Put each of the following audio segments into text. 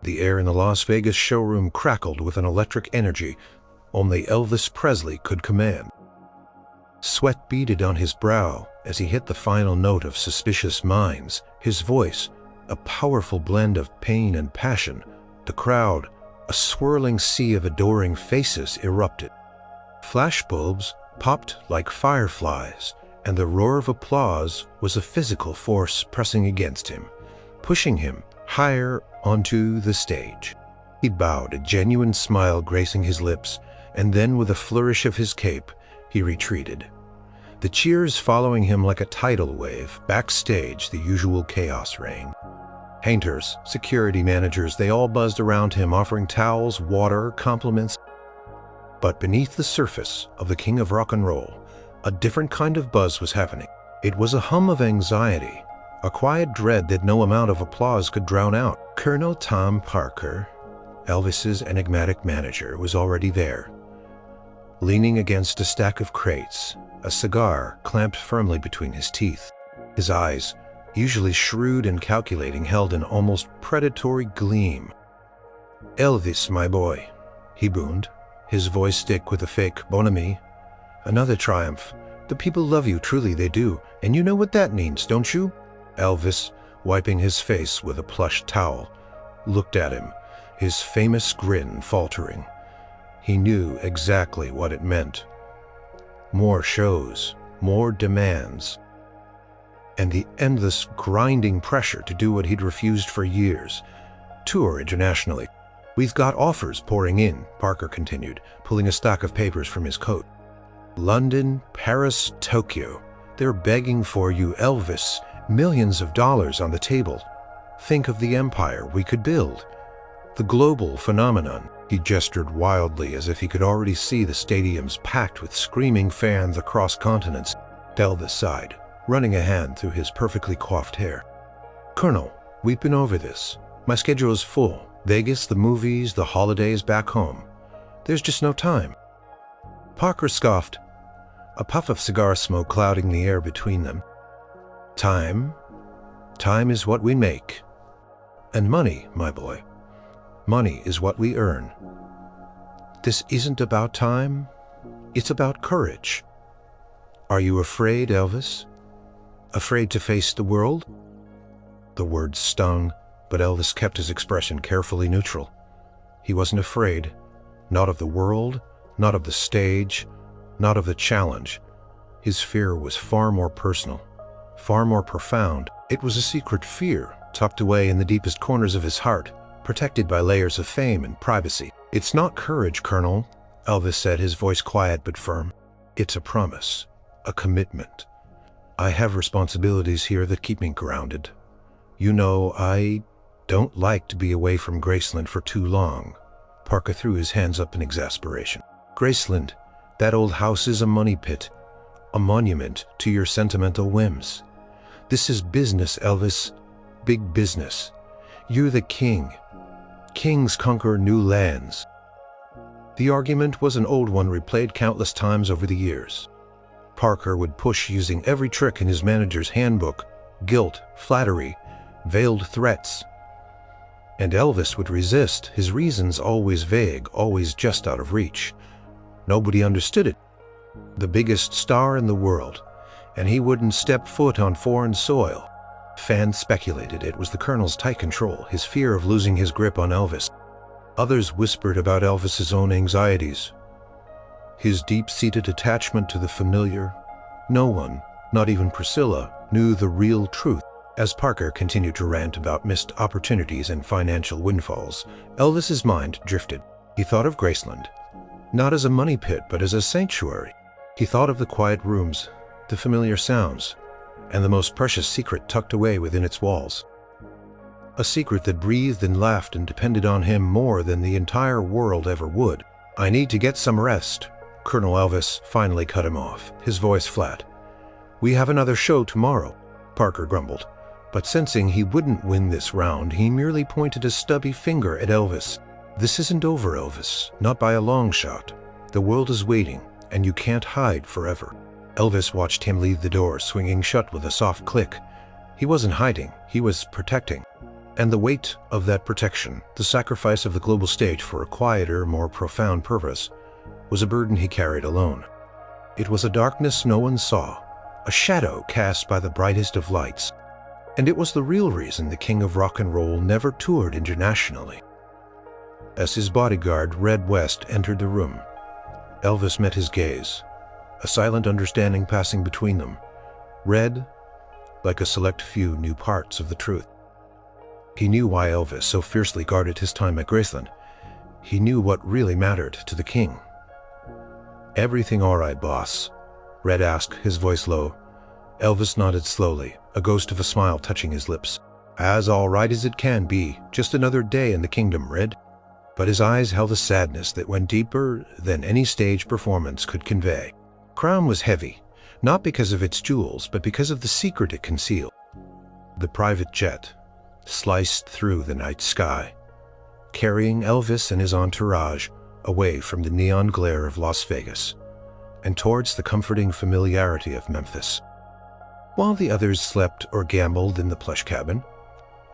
The air in the Las Vegas showroom crackled with an electric energy only Elvis Presley could command. Sweat beaded on his brow as he hit the final note of Suspicious Minds, his voice a powerful blend of pain and passion. The crowd, a swirling sea of adoring faces, erupted. Flashbulbs popped like fireflies, and the roar of applause was a physical force pressing against him, pushing him higher onto the stage. He bowed, a genuine smile gracing his lips, and then with a flourish of his cape, he retreated. The cheers following him like a tidal wave. Backstage, the usual chaos reigned. Painters, security managers, they all buzzed around him, offering towels, water, compliments. But beneath the surface of the king of rock and roll, a different kind of buzz was happening. It was a hum of anxiety, a quiet dread that no amount of applause could drown out. Colonel Tom Parker, Elvis's enigmatic manager, was already there. Leaning against a stack of crates, a cigar clamped firmly between his teeth. His eyes, usually shrewd and calculating, held an almost predatory gleam. "Elvis, my boy," he boomed, his voice thick with a fake bonhomie. "Another triumph. The people love you, truly they do, and you know what that means, don't you?" Elvis, wiping his face with a plush towel, looked at him, his famous grin faltering. He knew exactly what it meant. More shows, more demands, and the endless grinding pressure to do what he'd refused for years: tour internationally. "We've got offers pouring in," Parker continued, pulling a stack of papers from his coat. "London, Paris, Tokyo. They're begging for you, Elvis. Millions of dollars on the table. Think of the empire we could build. The global phenomenon." He gestured wildly as if he could already see the stadiums packed with screaming fans across continents. Elvis sighed, running a hand through his perfectly coiffed hair. "Colonel, we've been over this. My schedule is full. Vegas, the movies, the holidays back home. There's just no time." Parker scoffed, a puff of cigar smoke clouding the air between them. "Time? Time is what we make. And money, my boy. Money is what we earn. This isn't about time. It's about courage. Are you afraid, Elvis? Afraid to face the world?" The words stung, but Elvis kept his expression carefully neutral. He wasn't afraid, not of the world, not of the stage, not of the challenge. His fear was far more personal, far more profound. It was a secret fear, tucked away in the deepest corners of his heart, protected by layers of fame and privacy. "It's not courage, Colonel," Elvis said, his voice quiet but firm. "It's a promise, a commitment. I have responsibilities here that keep me grounded. You know, I don't like to be away from Graceland for too long." Parker threw his hands up in exasperation. "Graceland, that old house is a money pit, a monument to your sentimental whims. This is business, Elvis, big business. You're the king. Kings conquer new lands." The argument was an old one replayed countless times over the years. Parker would push using every trick in his manager's handbook: guilt, flattery, veiled threats. And Elvis would resist, his reasons always vague, always just out of reach. Nobody understood it. The biggest star in the world, and he wouldn't step foot on foreign soil. Fans speculated it was the Colonel's tight control, his fear of losing his grip on Elvis. Others whispered about Elvis's own anxieties, his deep-seated attachment to the familiar. No one, not even Priscilla, knew the real truth. As Parker continued to rant about missed opportunities and financial windfalls, Elvis's mind drifted. He thought of Graceland, not as a money pit, but as a sanctuary. He thought of the quiet rooms, the familiar sounds, and the most precious secret tucked away within its walls. A secret that breathed and laughed and depended on him more than the entire world ever would. "I need to get some rest," Colonel Elvis finally cut him off, his voice flat. "We have another show tomorrow," Parker grumbled. But sensing he wouldn't win this round, he merely pointed a stubby finger at Elvis. "This isn't over, Elvis, not by a long shot. The world is waiting, and you can't hide forever." Elvis watched him leave the door, swinging shut with a soft click. He wasn't hiding, he was protecting. And the weight of that protection, the sacrifice of the global stage for a quieter, more profound purpose, was a burden he carried alone. It was a darkness no one saw, a shadow cast by the brightest of lights. And it was the real reason the king of rock and roll never toured internationally. As his bodyguard, Red West, entered the room, Elvis met his gaze, a silent understanding passing between them. Red, like a select few, knew parts of the truth. He knew why Elvis so fiercely guarded his time at Graceland. He knew what really mattered to the king. "Everything all right, boss?" Red asked, his voice low. Elvis nodded slowly, a ghost of a smile touching his lips. "As all right as it can be, just another day in the kingdom, Red." But his eyes held a sadness that went deeper than any stage performance could convey. Crown was heavy, not because of its jewels, but because of the secret it concealed. The private jet sliced through the night sky, carrying Elvis and his entourage away from the neon glare of Las Vegas and towards the comforting familiarity of Memphis. While the others slept or gambled in the plush cabin,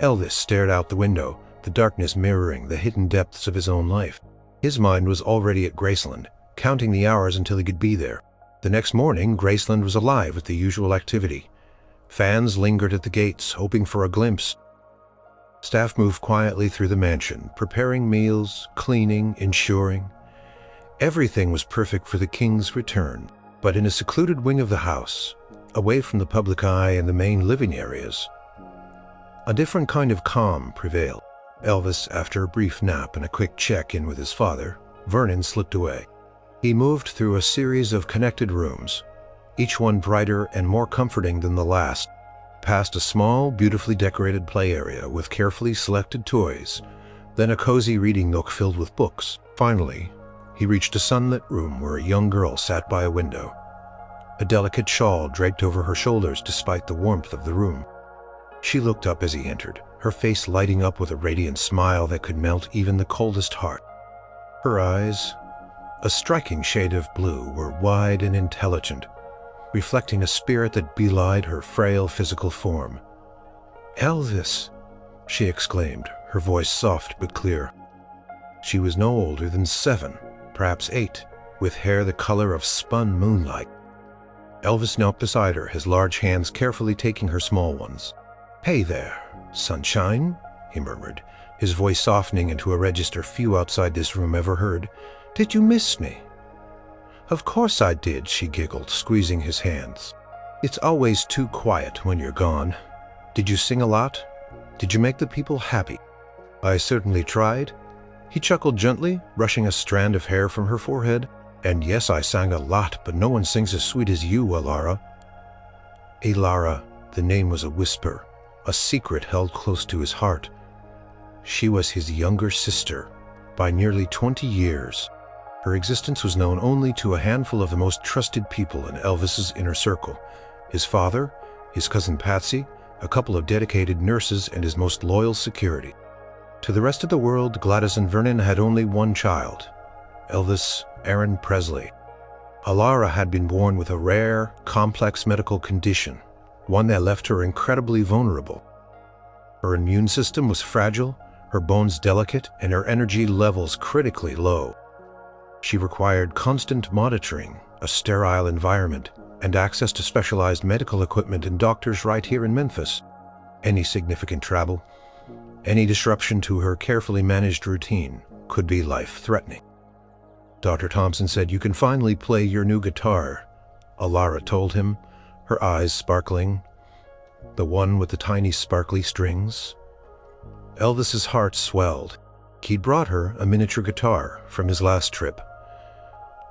Elvis stared out the window, the darkness mirroring the hidden depths of his own life. His mind was already at Graceland, counting the hours until he could be there. The next morning, Graceland was alive with the usual activity. Fans lingered at the gates, hoping for a glimpse. Staff moved quietly through the mansion, preparing meals, cleaning, ensuring. Everything was perfect for the king's return. But in a secluded wing of the house, away from the public eye and the main living areas, a different kind of calm prevailed. Elvis, after a brief nap and a quick check-in with his father, Vernon, slipped away. He moved through a series of connected rooms, each one brighter and more comforting than the last, past a small, beautifully decorated play area with carefully selected toys, then a cozy reading nook filled with books. Finally, he reached a sunlit room where a young girl sat by a window, a delicate shawl draped over her shoulders despite the warmth of the room. She looked up as he entered, her face lighting up with a radiant smile that could melt even the coldest heart. Her eyes, a striking shade of blue, were wide and intelligent, reflecting a spirit that belied her frail physical form. "Elvis!" she exclaimed, her voice soft but clear. She was no older than 7, perhaps 8, with hair the color of spun moonlight. Elvis knelt beside her, his large hands carefully taking her small ones. "Hey there, sunshine," he murmured, his voice softening into a register few outside this room ever heard. "Did you miss me?" "Of course I did," she giggled, squeezing his hands. "It's always too quiet when you're gone. Did you sing a lot? Did you make the people happy?" "I certainly tried." He chuckled gently, brushing a strand of hair from her forehead. "And yes, I sang a lot, but no one sings as sweet as you, Elara." Elara, the name was a whisper, a secret held close to his heart. She was his younger sister by nearly 20 years. Her existence was known only to a handful of the most trusted people in Elvis's inner circle: his father, his cousin Patsy, a couple of dedicated nurses, and his most loyal security. To the rest of the world, Gladys and Vernon had only one child, Elvis Aaron Presley. Elara had been born with a rare, complex medical condition, one that left her incredibly vulnerable. Her immune system was fragile, her bones delicate, and her energy levels critically low. She required constant monitoring, a sterile environment, and access to specialized medical equipment and doctors right here in Memphis. Any significant travel, any disruption to her carefully managed routine could be life-threatening. Dr. Thompson said, "You can finally play your new guitar," Elara told him, her eyes sparkling. "The one with the tiny sparkly strings?" Elvis's heart swelled. He'd brought her a miniature guitar from his last trip.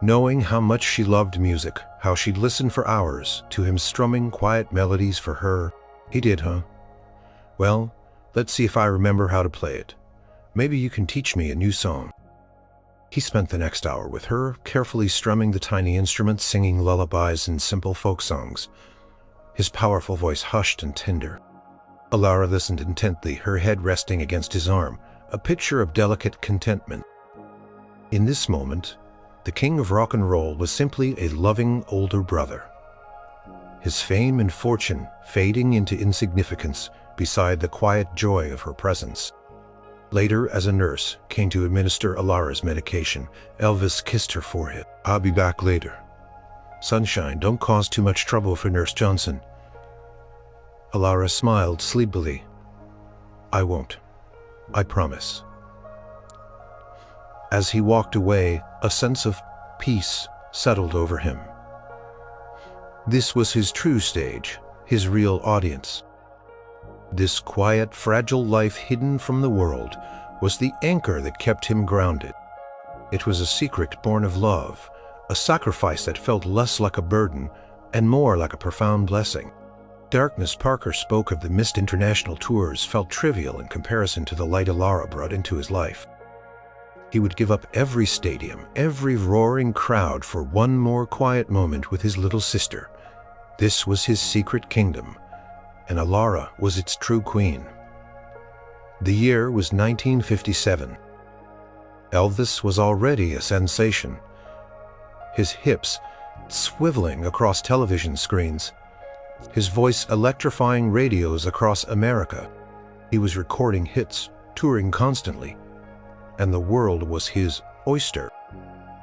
Knowing how much she loved music, how she'd listen for hours to him strumming quiet melodies for her. "He did, huh? Well, let's see if I remember how to play it. Maybe you can teach me a new song." He spent the next hour with her, carefully strumming the tiny instrument, singing lullabies and simple folk songs, his powerful voice hushed and tender. Elara listened intently, her head resting against his arm, a picture of delicate contentment. In this moment, the king of rock and roll was simply a loving older brother. His fame and fortune fading into insignificance, beside the quiet joy of her presence. Later, as a nurse came to administer Elara's medication, Elvis kissed her forehead. "I'll be back later. Sunshine, don't cause too much trouble for Nurse Johnson." Elara smiled sleepily. "I won't. I promise." As he walked away, a sense of peace settled over him. This was his true stage, his real audience. This quiet, fragile life hidden from the world was the anchor that kept him grounded. It was a secret born of love, a sacrifice that felt less like a burden and more like a profound blessing. Darkness Parker spoke of the missed international tours felt trivial in comparison to the light Elara brought into his life. He would give up every stadium, every roaring crowd for one more quiet moment with his little sister. This was his secret kingdom, and Elara was its true queen. The year was 1957. Elvis was already a sensation, his hips swiveling across television screens, his voice electrifying radios across America. He was recording hits, touring constantly, and the world was his oyster.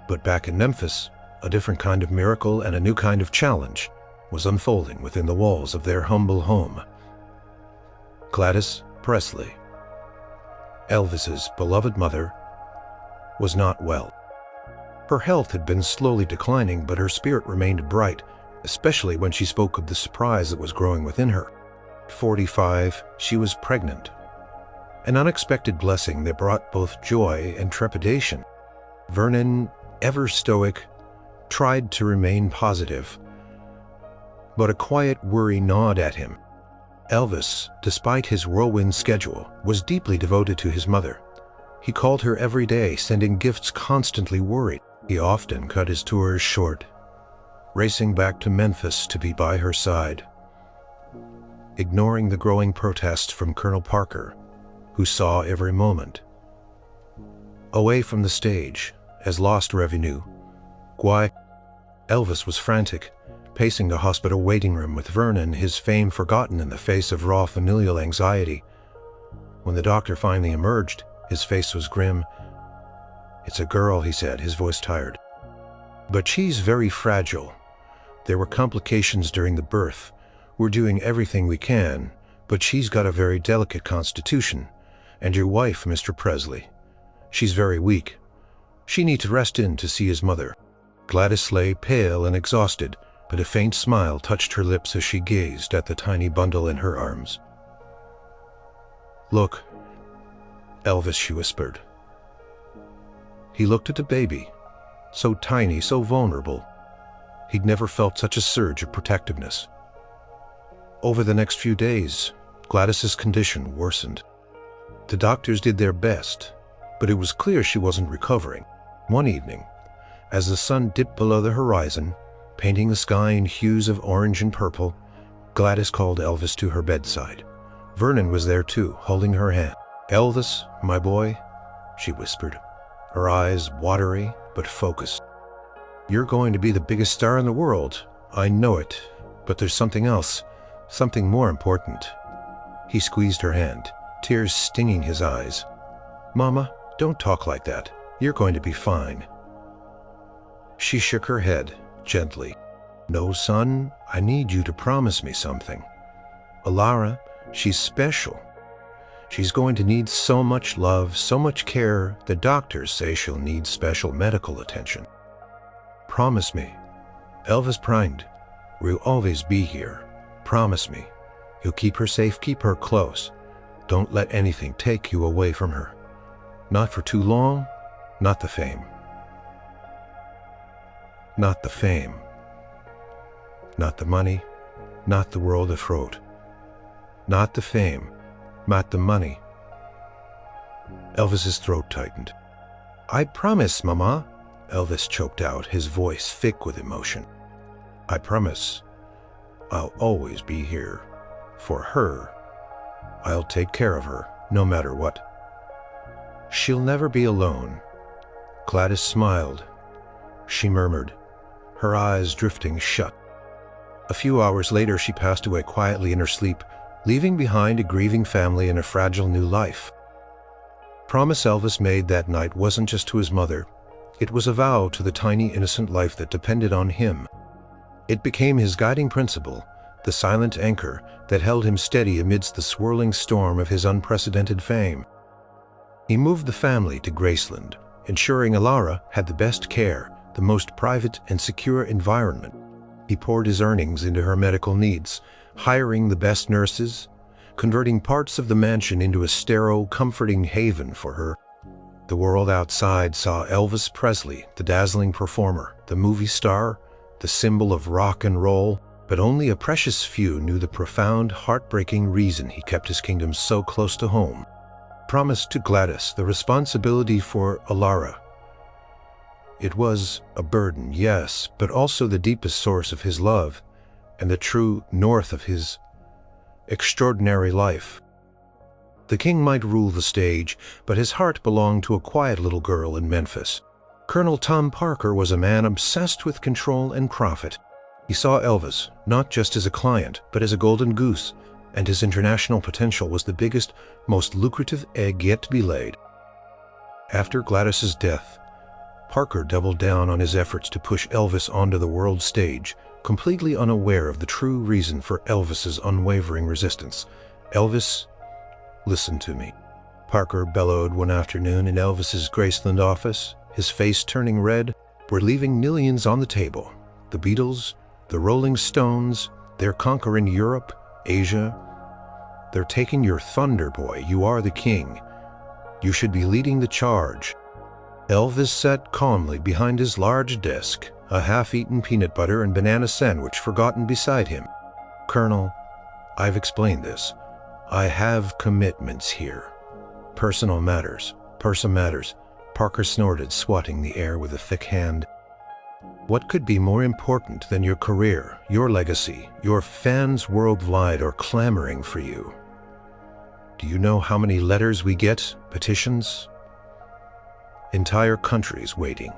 But back in Memphis, a different kind of miracle and a new kind of challenge was unfolding within the walls of their humble home. Gladys Presley, Elvis's beloved mother, was not well. Her health had been slowly declining, but her spirit remained bright, especially when she spoke of the surprise that was growing within her. At 45, she was pregnant. An unexpected blessing that brought both joy and trepidation. Vernon, ever stoic, tried to remain positive, but a quiet worry gnawed at him. Elvis, despite his whirlwind schedule, was deeply devoted to his mother. He called her every day, sending gifts, constantly worried. He often cut his tours short, racing back to Memphis to be by her side, ignoring the growing protests from Colonel Parker, who saw every moment. Away from the stage, as lost revenue, Elvis was frantic, pacing the hospital waiting room with Vernon, his fame forgotten in the face of raw familial anxiety. When the doctor finally emerged, his face was grim. "It's a girl," he said, his voice tired. "But she's very fragile. There were complications during the birth. We're doing everything we can, but she's got a very delicate constitution. And your wife, Mr. Presley, she's very weak. She needs to rest in to see his mother." Gladys lay pale and exhausted, but a faint smile touched her lips as she gazed at the tiny bundle in her arms. "Look, Elvis," she whispered. He looked at the baby, so tiny, so vulnerable. He'd never felt such a surge of protectiveness. Over the next few days, Gladys's condition worsened. The doctors did their best, but it was clear she wasn't recovering. One evening, as the sun dipped below the horizon, painting the sky in hues of orange and purple, Gladys called Elvis to her bedside. Vernon was there too, holding her hand. "Elvis, my boy," she whispered, her eyes watery but focused. "You're going to be the biggest star in the world. I know it, but there's something else, something more important." He squeezed her hand, tears stinging his eyes. "Mama, don't talk like that. You're going to be fine." She shook her head gently. "No, son, I need you to promise me something. Elara, she's special. She's going to need so much love, so much care, the doctors say she'll need special medical attention. Promise me." Elvis primed. "We'll always be here. Promise me. You'll keep her safe, keep her close. Don't let anything take you away from her. Not for too long, not the fame. Not the fame. Not the money, not the world afloat. Not the fame, not the money." Elvis's throat tightened. "I promise, Mama," Elvis choked out, his voice thick with emotion. "I promise. I'll always be here. For her. I'll take care of her, no matter what. She'll never be alone." Gladys smiled. She murmured, her eyes drifting shut. A few hours later, she passed away quietly in her sleep, leaving behind a grieving family and a fragile new life. Promise Elvis made that night wasn't just to his mother. It was a vow to the tiny innocent life that depended on him. It became his guiding principle, the silent anchor that held him steady amidst the swirling storm of his unprecedented fame. He moved the family to Graceland, ensuring Elara had the best care, the most private and secure environment. He poured his earnings into her medical needs, hiring the best nurses, converting parts of the mansion into a sterile, comforting haven for her. The world outside saw Elvis Presley, the dazzling performer, the movie star, the symbol of rock and roll, but only a precious few knew the profound, heartbreaking reason he kept his kingdom so close to home. Promised to Gladys the responsibility for Elara. It was a burden, yes, but also the deepest source of his love and the true north of his extraordinary life. The king might rule the stage, but his heart belonged to a quiet little girl in Memphis. Colonel Tom Parker was a man obsessed with control and profit. He saw Elvis not just as a client, but as a golden goose, and his international potential was the biggest, most lucrative egg yet to be laid. After Gladys's death, Parker doubled down on his efforts to push Elvis onto the world stage, completely unaware of the true reason for Elvis's unwavering resistance. "Elvis, listen to me," Parker bellowed one afternoon in Elvis's Graceland office, his face turning red. "We're leaving millions on the table. The Beatles, the Rolling Stones, they're conquering Europe, Asia. They're taking your thunder, boy. You are the king. You should be leading the charge." Elvis sat calmly behind his large desk, a half-eaten peanut butter and banana sandwich forgotten beside him. "Colonel, I've explained this. I have commitments here. Personal matters. Person matters." Parker snorted, swatting the air with a thick hand. "What could be more important than your career, your legacy? Your fans worldwide are clamoring for you. Do you know how many letters we get? Petitions? Entire countries waiting."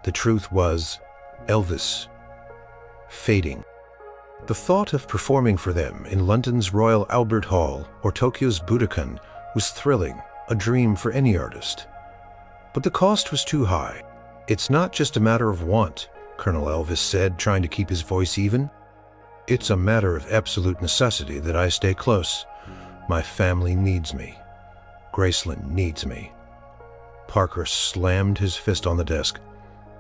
The truth was, Elvis fading. The thought of performing for them in London's Royal Albert Hall or Tokyo's Budokan was thrilling, a dream for any artist. But the cost was too high. "It's not just a matter of want," Colonel Elvis said, trying to keep his voice even. "It's a matter of absolute necessity that I stay close. My family needs me. Graceland needs me." Parker slammed his fist on the desk,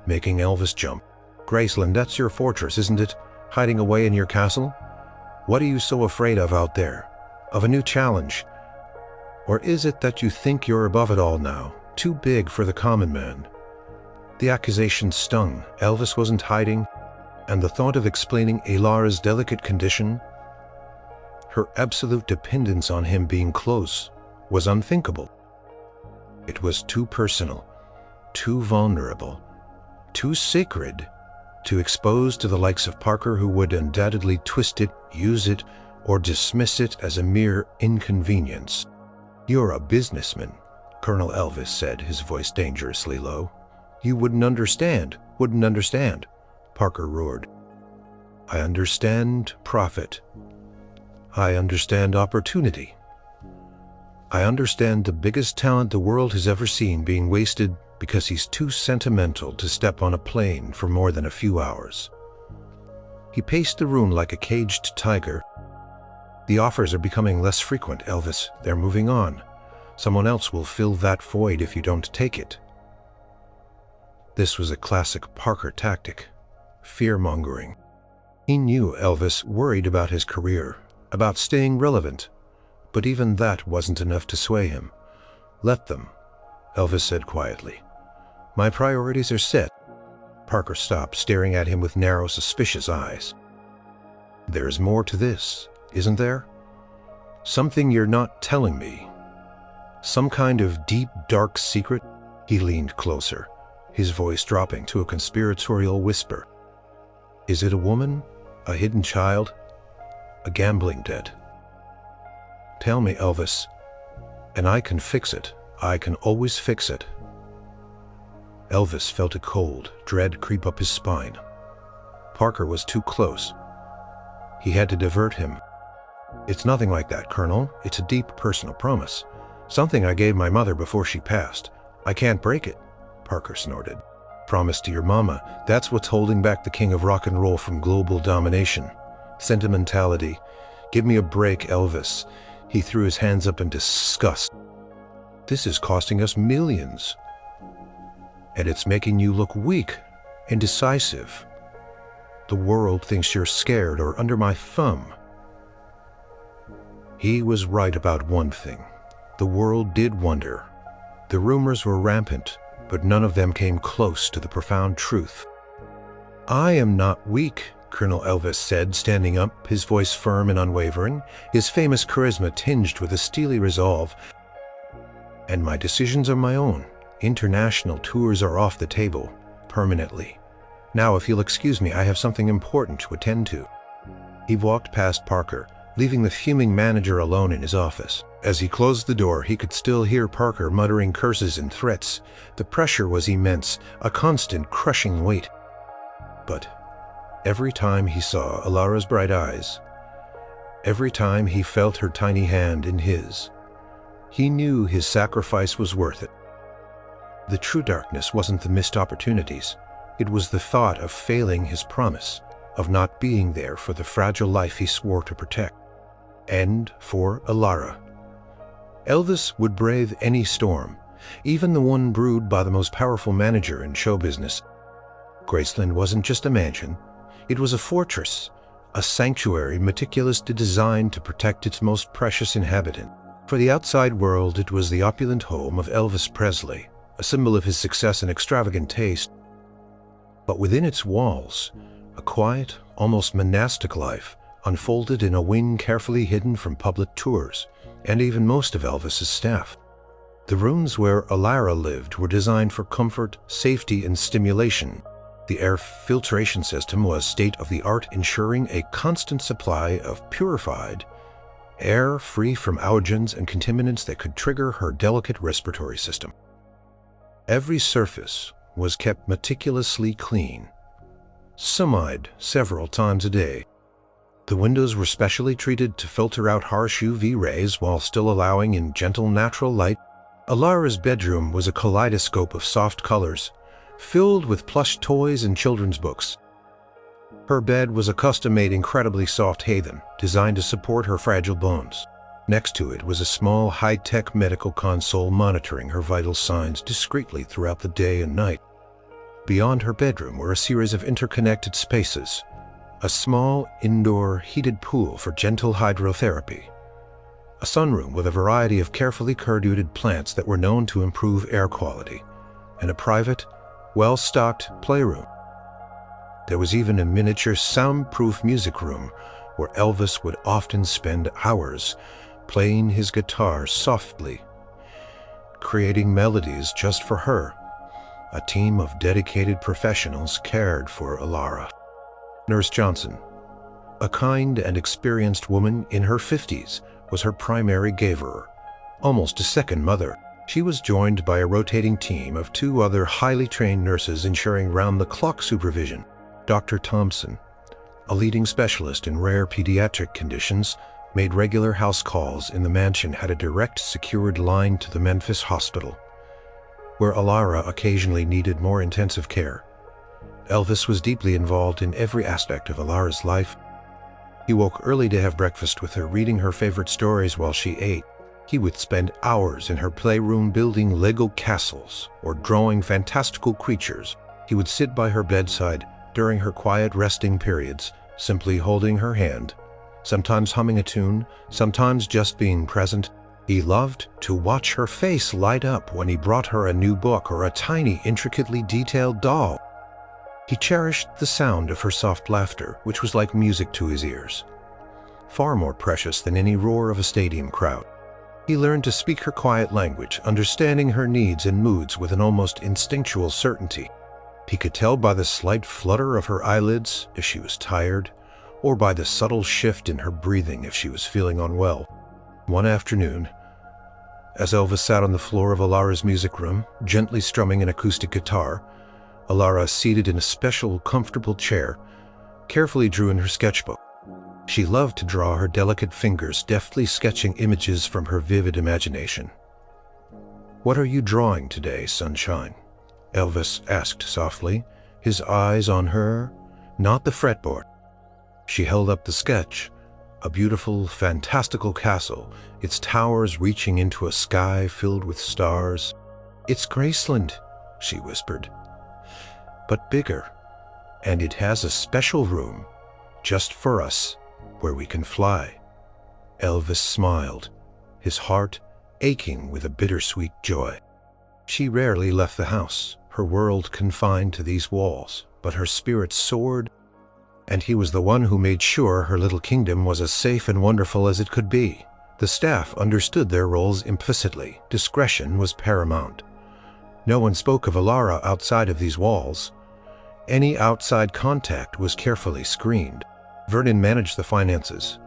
making Elvis jump. "Graceland, that's your fortress, isn't it? Hiding away in your castle? What are you so afraid of out there? Of a new challenge? Or is it that you think you're above it all now, too big for the common man?" The accusation stung. Elvis wasn't hiding, and the thought of explaining Elara's delicate condition, her absolute dependence on him being close, was unthinkable. It was too personal, too vulnerable, too sacred to expose to the likes of Parker, who would undoubtedly twist it, use it, or dismiss it as a mere inconvenience. "You're a businessman," Colonel Elvis said, his voice dangerously low. "You wouldn't understand, Parker roared. "I understand profit. I understand opportunity. I understand the biggest talent the world has ever seen being wasted because he's too sentimental to step on a plane for more than a few hours." He paced the room like a caged tiger. "The offers are becoming less frequent, Elvis. They're moving on. Someone else will fill that void if you don't take it." This was a classic Parker tactic, fear-mongering. He knew Elvis worried about his career, about staying relevant, but even that wasn't enough to sway him. "Let them," Elvis said quietly. "My priorities are set." Parker stopped, staring at him with narrow, suspicious eyes. "There's more to this, isn't there? Something you're not telling me. Some kind of deep, dark secret?" He leaned closer, his voice dropping to a conspiratorial whisper. "Is it a woman? A hidden child? A gambling debt? Tell me, Elvis, and I can fix it. I can always fix it." Elvis felt a cold dread creep up his spine. Parker was too close. He had to divert him. "It's nothing like that, Colonel. It's a deep personal promise. Something I gave my mother before she passed. I can't break it," Parker snorted. "Promise to your mama. That's what's holding back the king of rock and roll from global domination. Sentimentality. Give me a break, Elvis." He threw his hands up in disgust. "This is costing us millions. And it's making you look weak, indecisive. The world thinks you're scared or under my thumb." He was right about one thing. The world did wonder. The rumors were rampant, but none of them came close to the profound truth. "I am not weak," Colonel Elvis said, standing up, his voice firm and unwavering, his famous charisma tinged with a steely resolve. "And my decisions are my own. International tours are off the table, permanently. Now, if you'll excuse me, I have something important to attend to." He walked past Parker, leaving the fuming manager alone in his office. As he closed the door, he could still hear Parker muttering curses and threats. The pressure was immense, a constant crushing weight. But every time he saw Elara's bright eyes, every time he felt her tiny hand in his, he knew his sacrifice was worth it. The true darkness wasn't the missed opportunities. It was the thought of failing his promise, of not being there for the fragile life he swore to protect. And for Elara, Elvis would brave any storm, even the one brewed by the most powerful manager in show business. Graceland wasn't just a mansion. It was a fortress, a sanctuary meticulously designed to protect its most precious inhabitant. For the outside world, it was the opulent home of Elvis Presley, a symbol of his success and extravagant taste. But within its walls, a quiet, almost monastic life unfolded in a wing carefully hidden from public tours, and even most of Elvis's staff. The rooms where Elara lived were designed for comfort, safety, and stimulation. The air filtration system was state-of-the-art, ensuring a constant supply of purified air free from allergens and contaminants that could trigger her delicate respiratory system. Every surface was kept meticulously clean, summied several times a day. The windows were specially treated to filter out harsh UV rays while still allowing in gentle natural light. Elara's bedroom was a kaleidoscope of soft colors, filled with plush toys and children's books. Her bed was a custom-made, incredibly soft haven, designed to support her fragile bones. Next to it was a small, high-tech medical console monitoring her vital signs discreetly throughout the day and night. Beyond her bedroom were a series of interconnected spaces, a small, indoor, heated pool for gentle hydrotherapy, a sunroom with a variety of carefully curated plants that were known to improve air quality, and a private, well-stocked playroom. There was even a miniature soundproof music room where Elvis would often spend hours playing his guitar softly, creating melodies just for her. A team of dedicated professionals cared for Elara. Nurse Johnson, a kind and experienced woman in her 50s, was her primary caregiver, almost a second mother. She was joined by a rotating team of 2 other highly trained nurses ensuring round-the-clock supervision. Dr. Thompson, a leading specialist in rare pediatric conditions, made regular house calls in the mansion, had a direct secured line to the Memphis hospital, where Elara occasionally needed more intensive care. Elvis was deeply involved in every aspect of Elara's life. He woke early to have breakfast with her, reading her favorite stories while she ate. He would spend hours in her playroom building Lego castles or drawing fantastical creatures. He would sit by her bedside during her quiet resting periods, simply holding her hand, sometimes humming a tune, sometimes just being present. He loved to watch her face light up when he brought her a new book or a tiny, intricately detailed doll. He cherished the sound of her soft laughter, which was like music to his ears, far more precious than any roar of a stadium crowd. He learned to speak her quiet language, understanding her needs and moods with an almost instinctual certainty. He could tell by the slight flutter of her eyelids if she was tired, or by the subtle shift in her breathing if she was feeling unwell. One afternoon, as Elvis sat on the floor of Elara's music room, gently strumming an acoustic guitar, Elara, seated in a special, comfortable chair, carefully drew in her sketchbook. She loved to draw her delicate fingers, deftly sketching images from her vivid imagination. "What are you drawing today, sunshine?" Elvis asked softly, his eyes on her, not the fretboard. She held up the sketch, a beautiful, fantastical castle, its towers reaching into a sky filled with stars. "It's Graceland," she whispered, "but bigger, and it has a special room, just for us, where we can fly." Elvis smiled, his heart aching with a bittersweet joy. She rarely left the house, her world confined to these walls, but her spirit soared, and he was the one who made sure her little kingdom was as safe and wonderful as it could be. The staff understood their roles implicitly. Discretion was paramount. No one spoke of Elara outside of these walls. Any outside contact was carefully screened. Vernon managed the finances,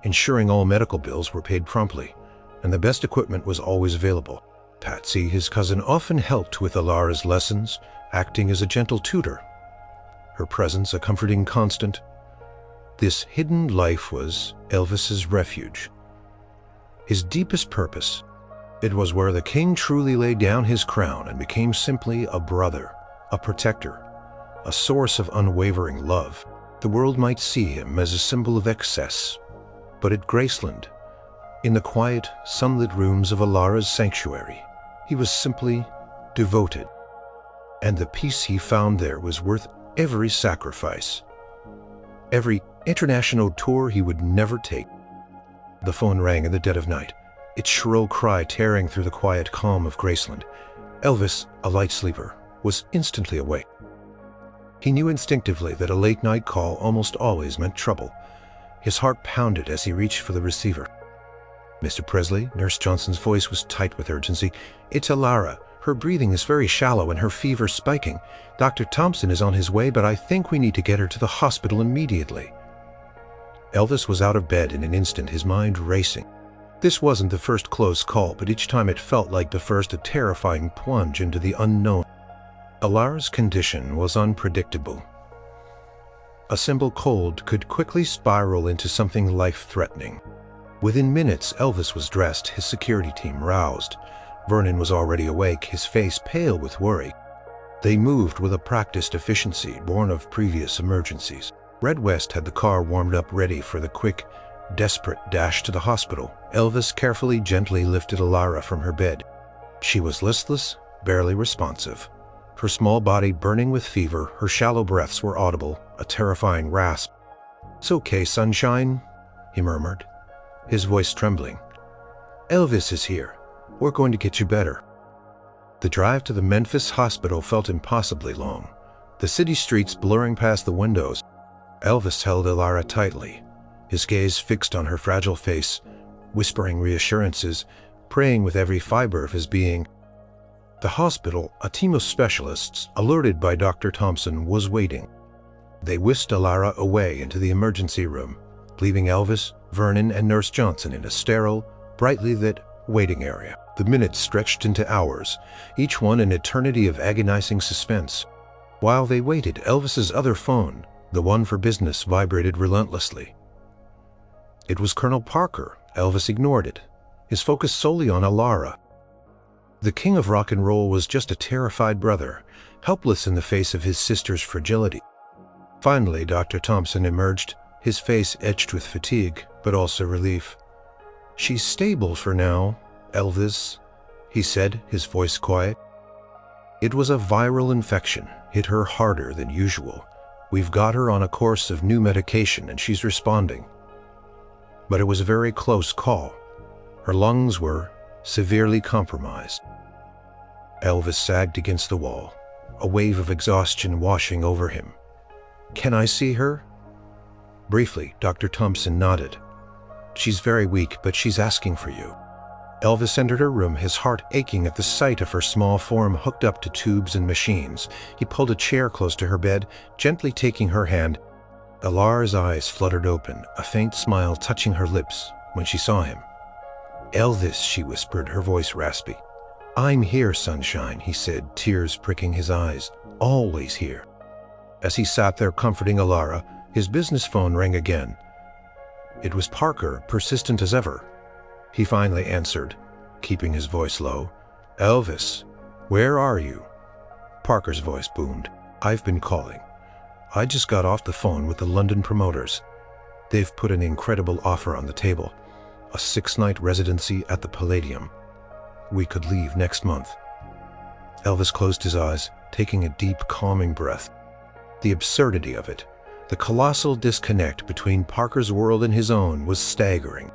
ensuring all medical bills were paid promptly, and the best equipment was always available. Patsy, his cousin, often helped with Elara's lessons, acting as a gentle tutor, her presence a comforting constant. This hidden life was Elvis's refuge, his deepest purpose. It was where the king truly laid down his crown and became simply a brother, a protector, a source of unwavering love. The world might see him as a symbol of excess, but at Graceland, in the quiet, sunlit rooms of Elara's sanctuary, he was simply devoted, and the peace he found there was worth every sacrifice, every international tour he would never take. The phone rang in the dead of night, its shrill cry tearing through the quiet calm of Graceland. Elvis, a light sleeper, was instantly awake. He knew instinctively that a late-night call almost always meant trouble. His heart pounded as he reached for the receiver. "Mr. Presley," Nurse Johnson's voice was tight with urgency. "It's Elara. Her breathing is very shallow and her fever spiking. Dr. Thompson is on his way, but I think we need to get her to the hospital immediately." Elvis was out of bed in an instant, his mind racing. This wasn't the first close call, but each time it felt like the first a terrifying plunge into the unknown. Elara's condition was unpredictable. A simple cold could quickly spiral into something life-threatening. Within minutes, Elvis was dressed, his security team roused. Vernon was already awake, his face pale with worry. They moved with a practiced efficiency born of previous emergencies. Red West had the car warmed up ready for the quick, desperate dash to the hospital. Elvis carefully, gently lifted Elara from her bed. She was listless, barely responsive. Her small body burning with fever, her shallow breaths were audible, a terrifying rasp. "It's okay, sunshine," he murmured, his voice trembling. "Elvis is here. We're going to get you better." The drive to the Memphis hospital felt impossibly long, the city streets blurring past the windows. Elvis held Elara tightly, his gaze fixed on her fragile face, whispering reassurances, praying with every fiber of his being. The hospital, a team of specialists, alerted by Dr. Thompson, was waiting. They whisked Elara away into the emergency room, leaving Elvis, Vernon, and Nurse Johnson in a sterile, brightly lit waiting area. The minutes stretched into hours, each one an eternity of agonizing suspense. While they waited, Elvis's other phone, the one for business, vibrated relentlessly. It was Colonel Parker. Elvis ignored it, his focus solely on Elara. The king of rock and roll was just a terrified brother, helpless in the face of his sister's fragility. Finally, Dr. Thompson emerged, his face etched with fatigue, but also relief. "She's stable for now, Elvis," he said, his voice quiet. "It was a viral infection, hit her harder than usual. We've got her on a course of new medication and she's responding. But it was a very close call. Her lungs were severely compromised." Elvis sagged against the wall, a wave of exhaustion washing over him. "Can I see her?" Briefly, Dr. Thompson nodded. "She's very weak, but she's asking for you." Elvis entered her room, his heart aching at the sight of her small form hooked up to tubes and machines. He pulled a chair close to her bed, gently taking her hand. Elara's eyes fluttered open, a faint smile touching her lips when she saw him. "Elvis," she whispered, her voice raspy. "I'm here, sunshine," he said, tears pricking his eyes. "Always here." As he sat there comforting Elara, his business phone rang again. It was Parker, persistent as ever. He finally answered, keeping his voice low. "Elvis, where are you?" Parker's voice boomed. "I've been calling. I just got off the phone with the London promoters. They've put an incredible offer on the table. A 6-night residency at the Palladium. We could leave next month." Elvis closed his eyes, taking a deep, calming breath. The absurdity of it, the colossal disconnect between Parker's world and his own, was staggering.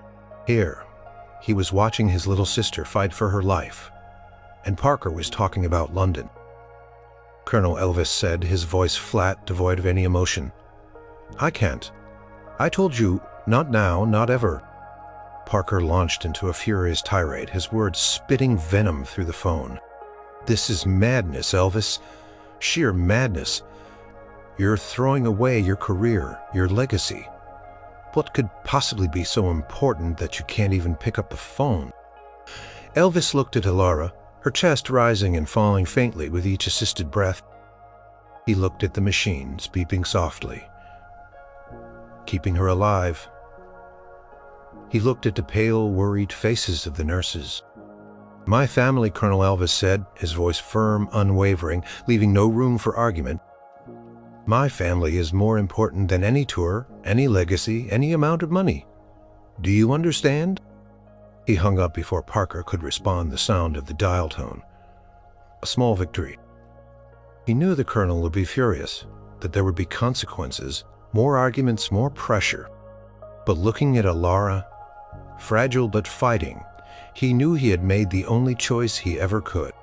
Here, he was watching his little sister fight for her life, and Parker was talking about London. "Colonel," Elvis said, his voice flat, devoid of any emotion. "I can't. I told you, not now, not ever." Parker launched into a furious tirade, his words spitting venom through the phone. "This is madness, Elvis. Sheer madness. You're throwing away your career, your legacy. What could possibly be so important that you can't even pick up the phone?" Elvis looked at Elara, her chest rising and falling faintly with each assisted breath. He looked at the machines beeping softly, keeping her alive. He looked at the pale, worried faces of the nurses. "My family," Colonel Elvis said, his voice firm, unwavering, leaving no room for argument. "My family is more important than any tour, any legacy, any amount of money. Do you understand?" He hung up before Parker could respond, the sound of the dial tone. A small victory. He knew the colonel would be furious, that there would be consequences, more arguments, more pressure. But looking at Elara, fragile but fighting, he knew he had made the only choice he ever could.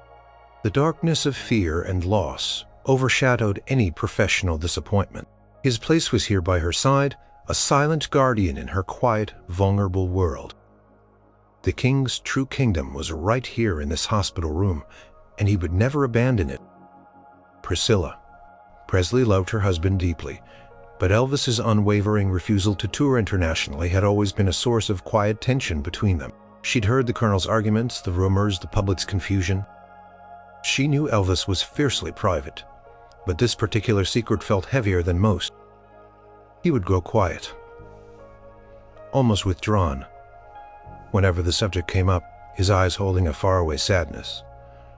The darkness of fear and loss overshadowed any professional disappointment. His place was here by her side, a silent guardian in her quiet, vulnerable world. The king's true kingdom was right here in this hospital room, and he would never abandon it. Priscilla. Presley loved her husband deeply, but Elvis's unwavering refusal to tour internationally had always been a source of quiet tension between them. She'd heard the colonel's arguments, the rumors, the public's confusion. She knew Elvis was fiercely private, but this particular secret felt heavier than most. He would grow quiet, almost withdrawn. Whenever the subject came up, his eyes holding a faraway sadness.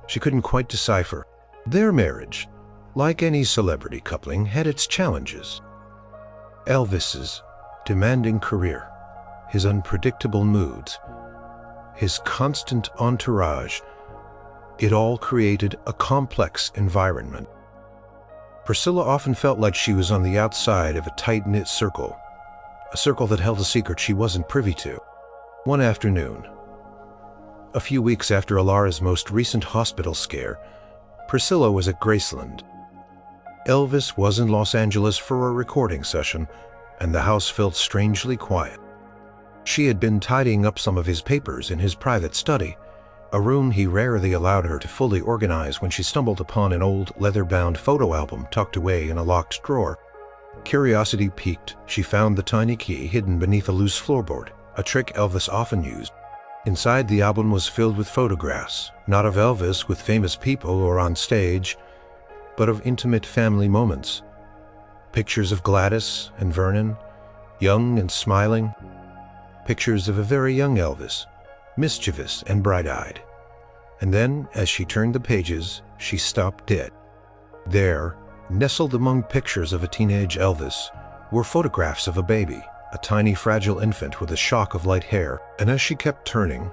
She couldn't quite decipher. Their marriage, like any celebrity coupling, had its challenges. Elvis's demanding career, his unpredictable moods, his constant entourage, it all created a complex environment. Priscilla often felt like she was on the outside of a tight-knit circle, a circle that held a secret she wasn't privy to. One afternoon, a few weeks after Elara's most recent hospital scare, Priscilla was at Graceland. Elvis was in Los Angeles for a recording session, and the house felt strangely quiet. She had been tidying up some of his papers in his private study, a room he rarely allowed her to fully organize, when she stumbled upon an old leather-bound photo album tucked away in a locked drawer. Curiosity piqued, she found the tiny key hidden beneath a loose floorboard, a trick Elvis often used. Inside, the album was filled with photographs, not of Elvis with famous people or on stage, but of intimate family moments. Pictures of Gladys and Vernon, young and smiling. Pictures of a very young Elvis, mischievous and bright-eyed. And then, as she turned the pages, she stopped dead. There, nestled among pictures of a teenage Elvis, were photographs of a baby, a tiny fragile infant with a shock of light hair. And as she kept turning,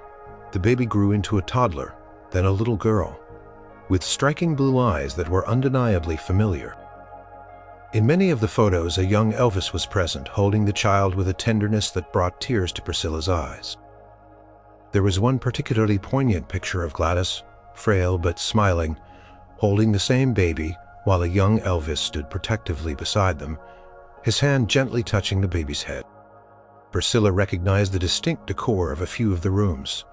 the baby grew into a toddler, then a little girl, with striking blue eyes that were undeniably familiar. In many of the photos, a young Elvis was present, holding the child with a tenderness that brought tears to Priscilla's eyes. There was one particularly poignant picture of Gladys, frail but smiling, holding the same baby while a young Elvis stood protectively beside them, his hand gently touching the baby's head. Priscilla recognized the distinct decor of a few of the rooms.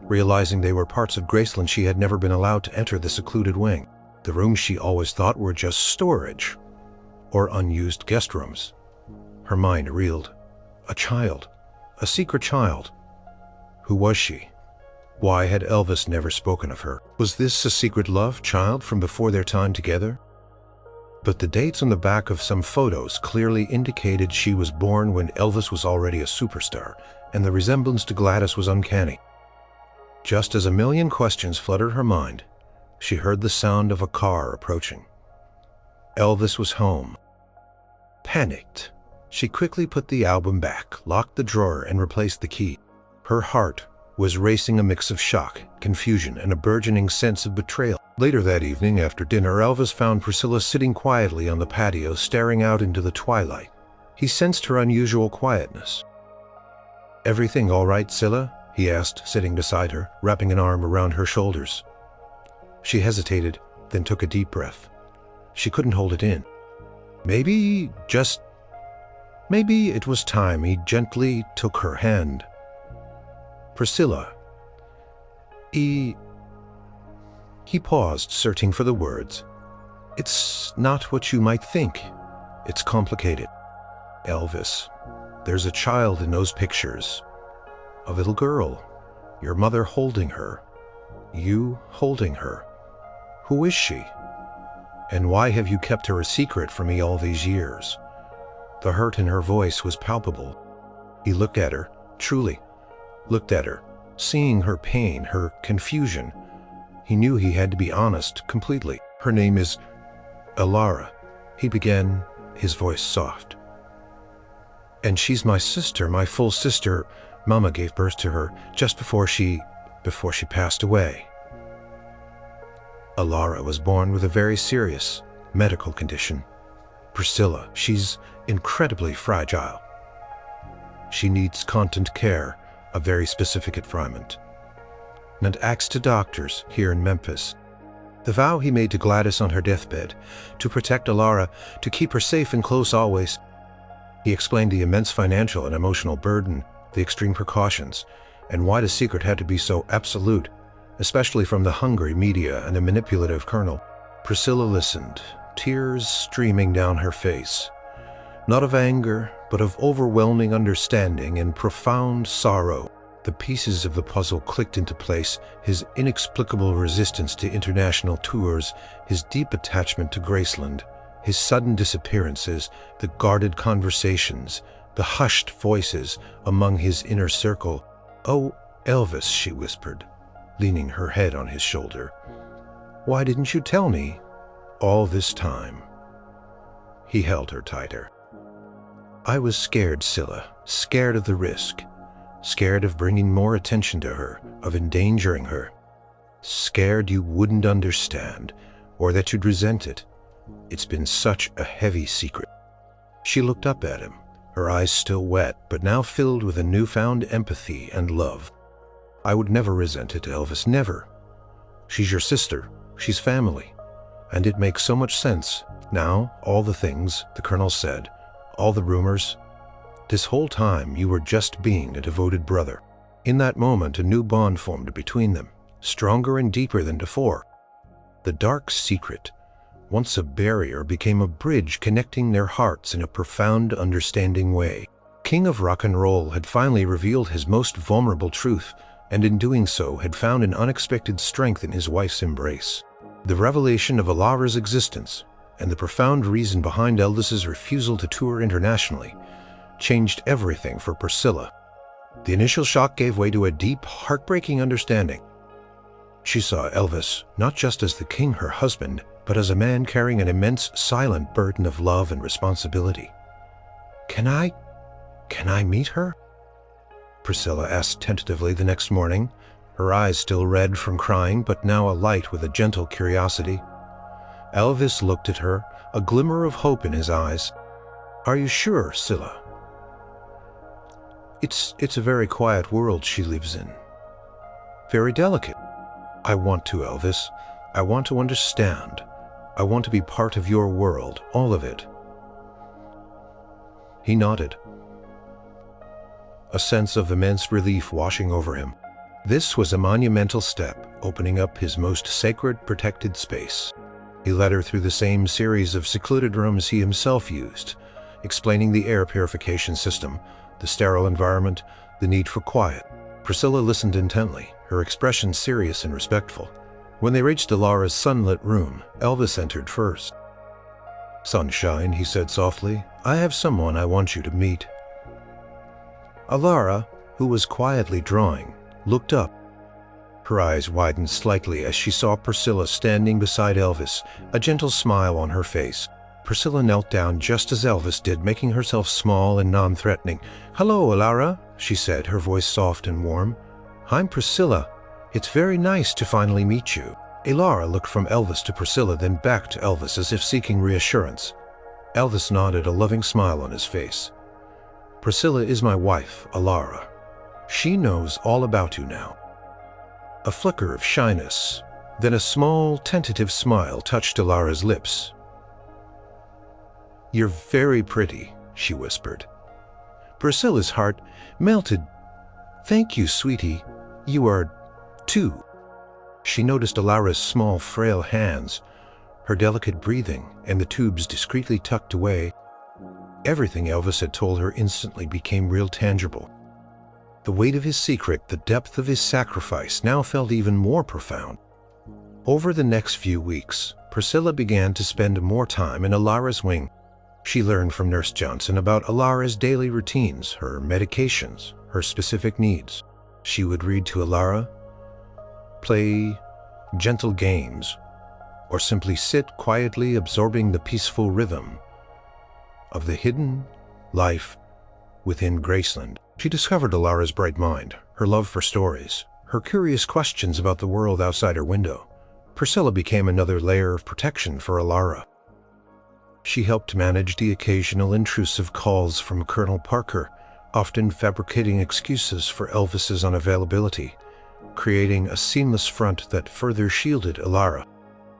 Realizing they were parts of Graceland, she had never been allowed to enter the secluded wing, the rooms she always thought were just storage or unused guest rooms. Her mind reeled. A child, a secret child. Who was she? Why had Elvis never spoken of her? Was this a secret love child from before their time together? But the dates on the back of some photos clearly indicated she was born when Elvis was already a superstar, and the resemblance to Gladys was uncanny. Just as a million questions flooded her mind, she heard the sound of a car approaching. Elvis was home. Panicked, she quickly put the album back, locked the drawer, and replaced the key. Her heart was racing, a mix of shock, confusion, and a burgeoning sense of betrayal. Later that evening, after dinner, Elvis found Priscilla sitting quietly on the patio, staring out into the twilight. He sensed her unusual quietness. "Everything all right, Scylla?" he asked, sitting beside her, wrapping an arm around her shoulders. She hesitated, then took a deep breath. She couldn't hold it in. Maybe it was time. He gently took her hand. "Priscilla." He paused, searching for the words. "It's not what you might think. It's complicated. Elvis, there's a child in those pictures. A little girl. Your mother holding her. You holding her. Who is she? And why have you kept her a secret from me all these years?" The hurt in her voice was palpable. He looked at her, truly looked at her, seeing her pain, her confusion. He knew he had to be honest completely. "Her name is Elara," he began, his voice soft. "And she's my sister, my full sister. Mama gave birth to her just before she passed away." Elara was born with a very serious medical condition. "Priscilla, she's incredibly fragile. She needs constant care, a very specific environment, and acts to doctors here in Memphis. The vow he made to Gladys on her deathbed, to protect Elara, to keep her safe and close always." He explained the immense financial and emotional burden, the extreme precautions, and why the secret had to be so absolute, especially from the hungry media and the manipulative colonel. Priscilla listened, tears streaming down her face, not of anger, but of overwhelming understanding and profound sorrow. The pieces of the puzzle clicked into place: his inexplicable resistance to international tours, his deep attachment to Graceland, his sudden disappearances, the guarded conversations, the hushed voices among his inner circle. "Oh, Elvis," she whispered, leaning her head on his shoulder. "Why didn't you tell me all this time?" He held her tighter. "I was scared, Scylla, scared of the risk, scared of bringing more attention to her, of endangering her, scared you wouldn't understand, or that you'd resent it. It's been such a heavy secret." She looked up at him, her eyes still wet, but now filled with a newfound empathy and love. "I would never resent it, Elvis, never. She's your sister, she's family, and it makes so much sense. Now, all the things the colonel said, all the rumors, this whole time you were just being a devoted brother." In that moment, a new bond formed between them, stronger and deeper than before. The dark secret, once a barrier, became a bridge connecting their hearts in a profound, understanding way. King of rock and roll had finally revealed his most vulnerable truth, and in doing so had found an unexpected strength in his wife's embrace. The revelation of Elara's existence, and the profound reason behind Elvis's refusal to tour internationally, changed everything for Priscilla. The initial shock gave way to a deep, heartbreaking understanding. She saw Elvis not just as the king, her husband, but as a man carrying an immense, silent burden of love and responsibility. Can I meet her?" Priscilla asked tentatively the next morning, her eyes still red from crying, but now alight with a gentle curiosity. Elvis looked at her, a glimmer of hope in his eyes. "Are you sure, Scylla? It's a very quiet world she lives in. Very delicate. I want to, Elvis. I want to understand. I want to be part of your world, all of it." He nodded, a sense of immense relief washing over him. This was a monumental step, opening up his most sacred, protected space. He led her through the same series of secluded rooms he himself used, explaining the air purification system, the sterile environment, the need for quiet. Priscilla listened intently, her expression serious and respectful. When they reached Elara's sunlit room, Elvis entered first. "Sunshine," he said softly, "I have someone I want you to meet." Elara, who was quietly drawing, looked up. Her eyes widened slightly as she saw Priscilla standing beside Elvis, a gentle smile on her face. Priscilla knelt down just as Elvis did, making herself small and non-threatening. "Hello, Elara," she said, her voice soft and warm. "I'm Priscilla. It's very nice to finally meet you." Elara looked from Elvis to Priscilla, then back to Elvis as if seeking reassurance. Elvis nodded, a loving smile on his face. "Priscilla is my wife, Elara. She knows all about you now." A flicker of shyness, then a small, tentative smile touched Elara's lips. "You're very pretty," she whispered. Priscilla's heart melted. "Thank you, sweetie. You are, too." She noticed Elara's small, frail hands, her delicate breathing, and the tubes discreetly tucked away. Everything Elvis had told her instantly became real tangible. The weight of his secret, the depth of his sacrifice, now felt even more profound. Over the next few weeks, Priscilla began to spend more time in Elara's wing. She learned from Nurse Johnson about Elara's daily routines, her medications, her specific needs. She would read to Elara, play gentle games, or simply sit quietly absorbing the peaceful rhythm of the hidden life within Graceland. She discovered Elara's bright mind, her love for stories, her curious questions about the world outside her window. Priscilla became another layer of protection for Elara. She helped manage the occasional intrusive calls from Colonel Parker, often fabricating excuses for Elvis's unavailability, creating a seamless front that further shielded Elara.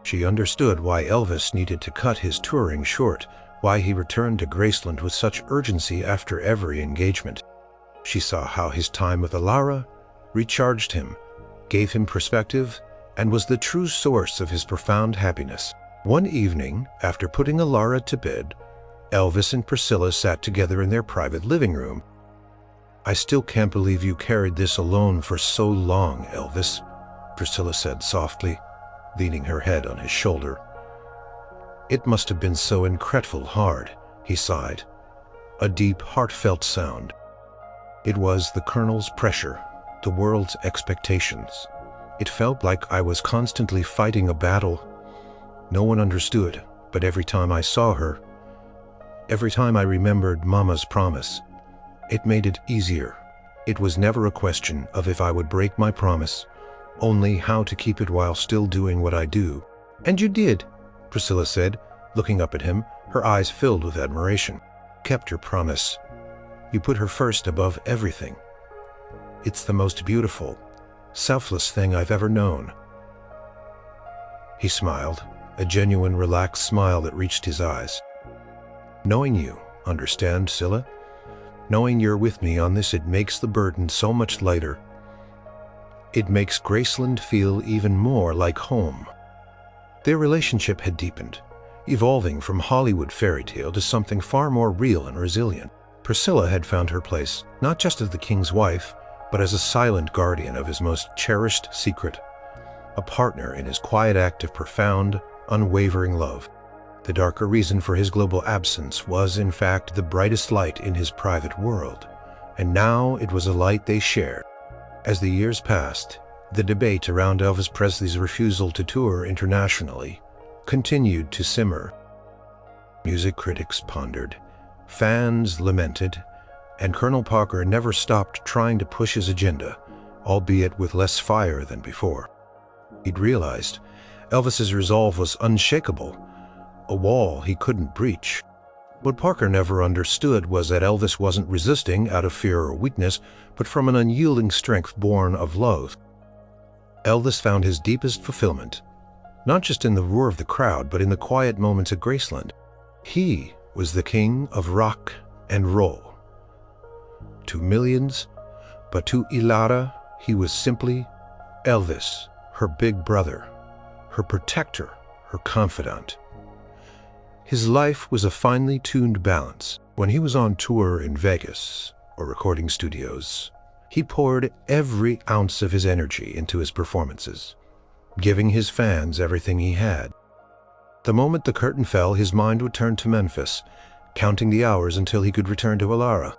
She understood why Elvis needed to cut his touring short, why he returned to Graceland with such urgency after every engagement. She saw how his time with Elara recharged him, gave him perspective, and was the true source of his profound happiness. One evening, after putting Elara to bed, Elvis and Priscilla sat together in their private living room. "I still can't believe you carried this alone for so long, Elvis," Priscilla said softly, leaning her head on his shoulder. "It must have been so incredible hard," he sighed, a deep, heartfelt sound. "It was the Colonel's pressure, the world's expectations. It felt like I was constantly fighting a battle. No one understood, but every time I saw her, every time I remembered Mama's promise, it made it easier. It was never a question of if I would break my promise, only how to keep it while still doing what I do." "And you did," Priscilla said, looking up at him, her eyes filled with admiration. "Kept your promise. You put her first above everything. It's the most beautiful, selfless thing I've ever known." He smiled, a genuine, relaxed smile that reached his eyes. "Knowing you, understand, Scylla? Knowing you're with me on this, it makes the burden so much lighter. It makes Graceland feel even more like home." Their relationship had deepened, evolving from Hollywood fairy tale to something far more real and resilient. Priscilla had found her place, not just as the king's wife, but as a silent guardian of his most cherished secret, a partner in his quiet act of profound, unwavering love. The darker reason for his global absence was, in fact, the brightest light in his private world, and now it was a light they shared. As the years passed, the debate around Elvis Presley's refusal to tour internationally continued to simmer. Music critics pondered, fans lamented, and Colonel Parker never stopped trying to push his agenda, albeit with less fire than before. He'd realized Elvis's resolve was unshakable, a wall he couldn't breach. What Parker never understood was that Elvis wasn't resisting out of fear or weakness, but from an unyielding strength born of love. Elvis found his deepest fulfillment, not just in the roar of the crowd, but in the quiet moments at Graceland. He was the king of rock and roll. To millions, but to Elara, he was simply Elvis, her big brother, her protector, her confidant. His life was a finely tuned balance. When he was on tour in Vegas or recording studios, he poured every ounce of his energy into his performances, giving his fans everything he had. The moment the curtain fell, his mind would turn to Memphis, counting the hours until he could return to Elara.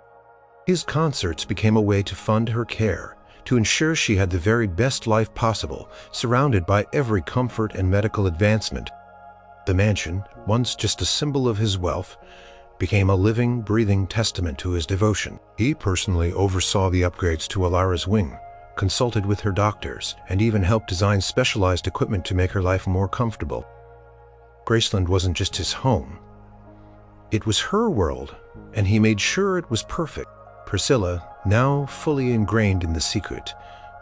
His concerts became a way to fund her care, to ensure she had the very best life possible, surrounded by every comfort and medical advancement. The mansion, once just a symbol of his wealth, became a living, breathing testament to his devotion. He personally oversaw the upgrades to Elara's wing, consulted with her doctors, and even helped design specialized equipment to make her life more comfortable. Graceland wasn't just his home. It was her world, and he made sure it was perfect. Priscilla, now fully ingrained in the secret,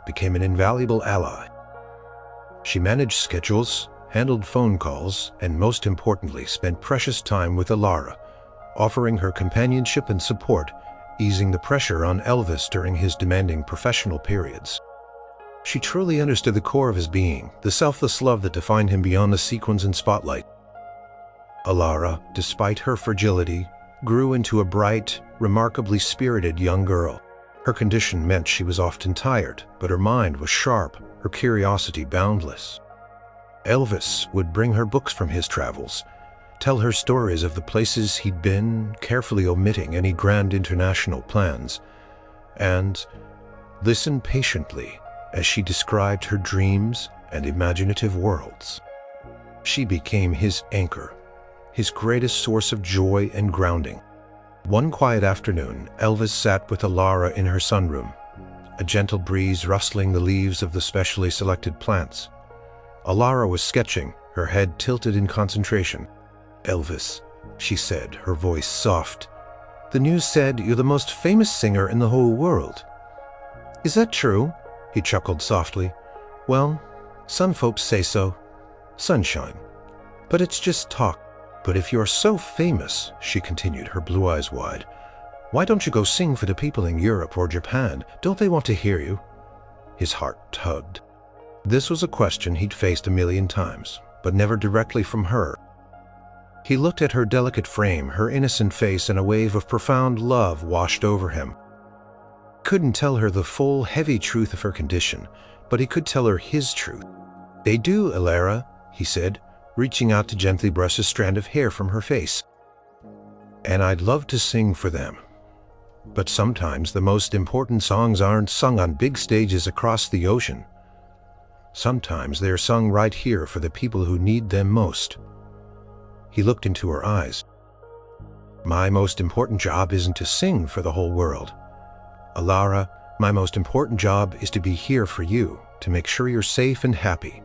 became an invaluable ally. She managed schedules, handled phone calls, and most importantly, spent precious time with Elara, offering her companionship and support, easing the pressure on Elvis during his demanding professional periods. She truly understood the core of his being, the selfless love that defined him beyond the sequins and spotlight. Elara, despite her fragility, grew into a bright, remarkably spirited young girl. Her condition meant she was often tired, but her mind was sharp, her curiosity boundless. Elvis would bring her books from his travels, tell her stories of the places he'd been, carefully omitting any grand international plans, and listen patiently as she described her dreams and imaginative worlds. She became his anchor, his greatest source of joy and grounding. One quiet afternoon, Elvis sat with Elara in her sunroom, a gentle breeze rustling the leaves of the specially selected plants. Elara was sketching, her head tilted in concentration. "Elvis," she said, her voice soft, "the news said you're the most famous singer in the whole world. Is that true?" He chuckled softly. "Well, some folks say so. Sunshine. But it's just talk. But if you're so famous," she continued, her blue eyes wide, "why don't you go sing for the people in Europe or Japan? Don't they want to hear you?" His heart tugged. This was a question he'd faced a million times, but never directly from her. He looked at her delicate frame, her innocent face, and a wave of profound love washed over him. Couldn't tell her the full, heavy truth of her condition, but he could tell her his truth. "They do, Elara," he said, reaching out to gently brush a strand of hair from her face. "And I'd love to sing for them. But sometimes the most important songs aren't sung on big stages across the ocean. Sometimes they're sung right here for the people who need them most." He looked into her eyes. "My most important job isn't to sing for the whole world. Elara, my most important job is to be here for you, to make sure you're safe and happy,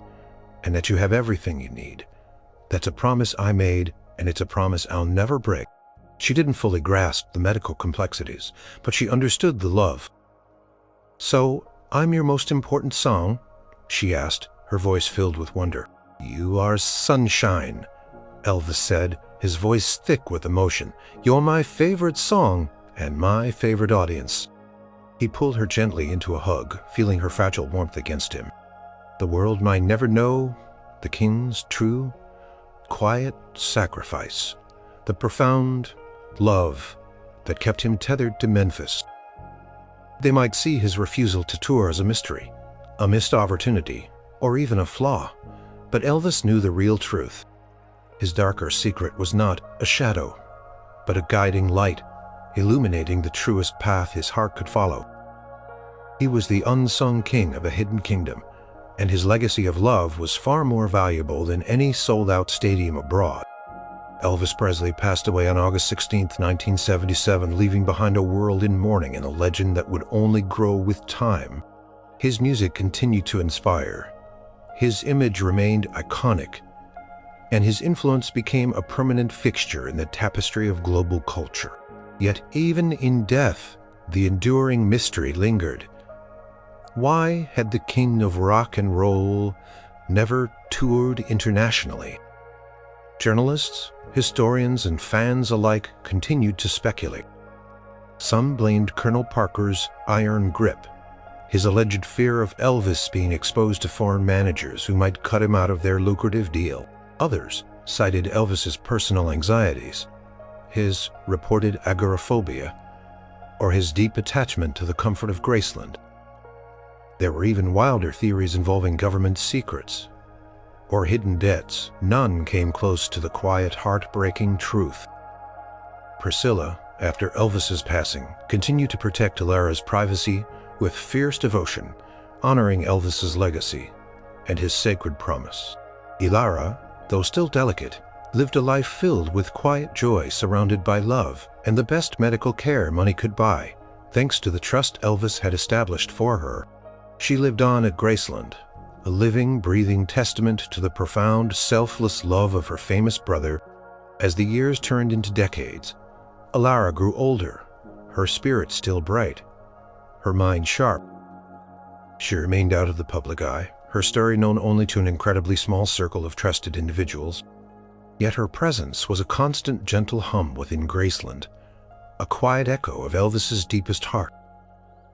and that you have everything you need. That's a promise I made, and it's a promise I'll never break." She didn't fully grasp the medical complexities, but she understood the love. "So, I'm your most important song?" she asked, her voice filled with wonder. "You are sunshine," Elvis said, his voice thick with emotion. "You're my favorite song, and my favorite audience." He pulled her gently into a hug, feeling her fragile warmth against him. The world might never know the king's true, quiet sacrifice, the profound love that kept him tethered to Memphis. They might see his refusal to tour as a mystery, a missed opportunity, or even a flaw, but Elvis knew the real truth. His darker secret was not a shadow, but a guiding light, illuminating the truest path his heart could follow. He was the unsung king of a hidden kingdom, and his legacy of love was far more valuable than any sold-out stadium abroad. Elvis Presley passed away on August 16, 1977, leaving behind a world in mourning and a legend that would only grow with time. His music continued to inspire. His image remained iconic, and his influence became a permanent fixture in the tapestry of global culture. Yet even in death, the enduring mystery lingered. Why had the king of rock and roll never toured internationally? Journalists, historians, and fans alike continued to speculate. Some blamed Colonel Parker's iron grip, his alleged fear of Elvis being exposed to foreign managers who might cut him out of their lucrative deal. Others cited Elvis's personal anxieties, his reported agoraphobia, or his deep attachment to the comfort of Graceland. There were even wilder theories involving government secrets, or hidden debts, none came close to the quiet, heartbreaking truth. Priscilla, after Elvis's passing, continued to protect Elara's privacy with fierce devotion, honoring Elvis's legacy and his sacred promise. Elara, though still delicate, lived a life filled with quiet joy, surrounded by love and the best medical care money could buy, thanks to the trust Elvis had established for her. She lived on at Graceland, a living, breathing testament to the profound, selfless love of her famous brother. As the years turned into decades, Elara grew older, her spirit still bright, her mind sharp. She remained out of the public eye, her story known only to an incredibly small circle of trusted individuals. Yet her presence was a constant, gentle hum within Graceland, a quiet echo of Elvis's deepest heart.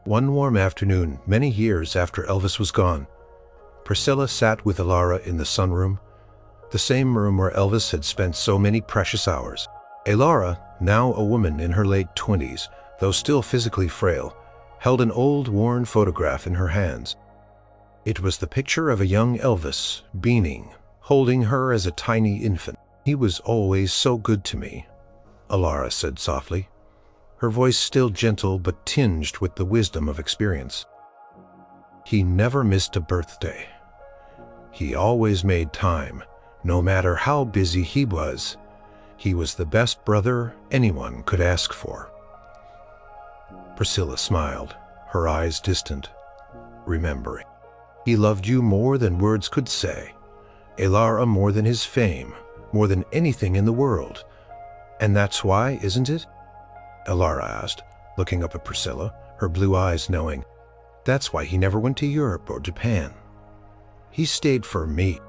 One warm afternoon, many years after Elvis was gone, Priscilla sat with Elara in the sunroom, the same room where Elvis had spent so many precious hours. Elara, now a woman in her late 20s, though still physically frail, held an old, worn photograph in her hands. It was the picture of a young Elvis, beaming, holding her as a tiny infant. "He was always so good to me," Elara said softly, her voice still gentle but tinged with the wisdom of experience. "He never missed a birthday. He always made time, no matter how busy he was. He was the best brother anyone could ask for." Priscilla smiled, her eyes distant, remembering. "He loved you more than words could say, Elara, more than his fame, more than anything in the world. And that's why, isn't it?" Elara asked, looking up at Priscilla, her blue eyes knowing. "That's why he never went to Europe or Japan. He stayed for me."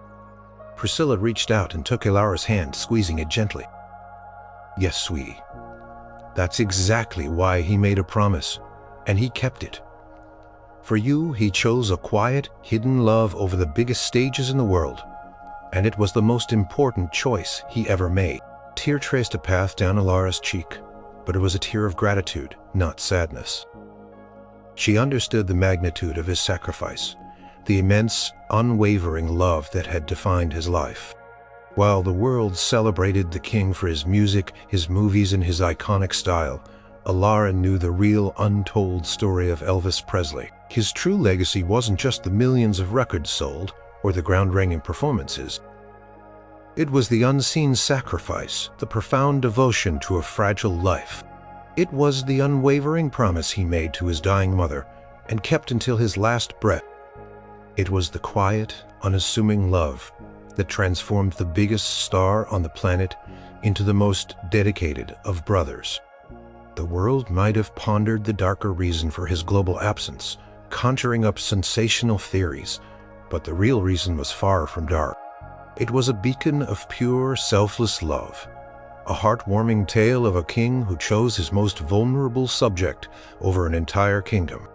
Priscilla reached out and took Elara's hand, squeezing it gently. "Yes, sweetie. That's exactly why he made a promise, and he kept it. For you, he chose a quiet, hidden love over the biggest stages in the world, and it was the most important choice he ever made." A tear traced a path down Elara's cheek, but it was a tear of gratitude, not sadness. She understood the magnitude of his sacrifice, the immense, unwavering love that had defined his life. While the world celebrated the king for his music, his movies, and his iconic style, Elara knew the real, untold story of Elvis Presley. His true legacy wasn't just the millions of records sold or the groundbreaking performances. It was the unseen sacrifice, the profound devotion to a fragile life. It was the unwavering promise he made to his dying mother and kept until his last breath. It was the quiet, unassuming love that transformed the biggest star on the planet into the most dedicated of brothers. The world might have pondered the darker reason for his global absence, conjuring up sensational theories, but the real reason was far from dark. It was a beacon of pure, selfless love, a heartwarming tale of a king who chose his most vulnerable subject over an entire kingdom.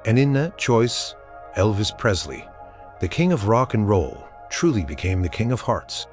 And in that choice, Elvis Presley, the king of rock and roll, truly became the king of hearts.